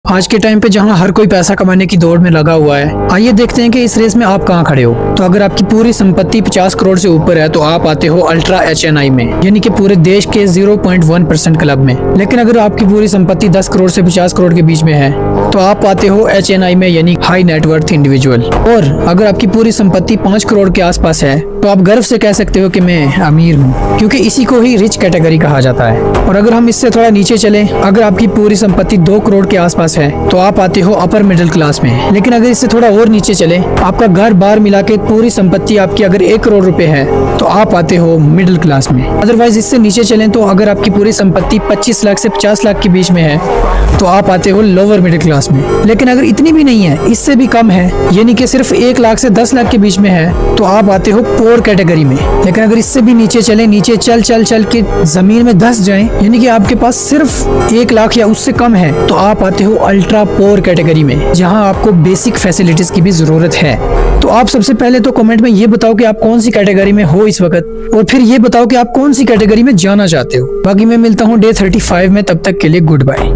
आज के टाइम पे जहां हर कोई पैसा कमाने की दौड़ में लगा हुआ है, आइए देखते हैं कि इस रेस में आप कहां खड़े हो। तो अगर आपकी पूरी संपत्ति 50 करोड़ से ऊपर है तो आप आते हो अल्ट्रा HNI में, यानी कि पूरे देश के 0.1% क्लब में। लेकिन अगर आपकी पूरी संपत्ति 10 करोड़ से 50 करोड़ के बीच में है तो आप आते हो HNI में, यानी हाई नेटवर्थ इंडिविजुअल। और अगर आपकी पूरी संपत्ति 5 करोड़ के आसपास है तो आप गर्व से कह सकते हो कि मैं अमीर हूँ, क्योंकि इसी को ही रिच कैटेगरी कहा जाता है। और अगर हम इससे थोड़ा नीचे चले, अगर आपकी पूरी संपत्ति 2 करोड़ के आसपास है तो आप आते हो अपर मिडिल क्लास में। लेकिन अगर इससे थोड़ा और नीचे चले, आपका घर बार मिला के पूरी संपत्ति आपकी अगर 1 करोड़ रुपए है तो आप आते हो मिडिल क्लास में। अदरवाइज इससे नीचे चले तो अगर आपकी पूरी संपत्ति 25 लाख से 50 लाख के बीच में है तो आप आते हो लोअर मिडिल क्लास में। लेकिन अगर इतनी भी नहीं है, इससे भी कम है, यानी कि सिर्फ 1 लाख से 10 लाख के बीच में है तो आप आते हो पोर कैटेगरी में। लेकिन अगर इससे भी नीचे चले, नीचे चल के जमीन में धंस जाएं, यानी कि आपके पास सिर्फ 1 लाख या उससे कम है तो आप आते हो अल्ट्रा पोर कैटेगरी में, जहां आपको बेसिक फैसिलिटीज की भी जरूरत है। तो आप सबसे पहले तो कमेंट में ये बताओ कि आप कौन सी कैटेगरी में हो इस वक्त, और फिर ये बताओ कि आप कौन सी कैटेगरी में जाना चाहते हो। बाकी मैं मिलता हूँ डे 35 में, तब तक के लिए गुड बाय।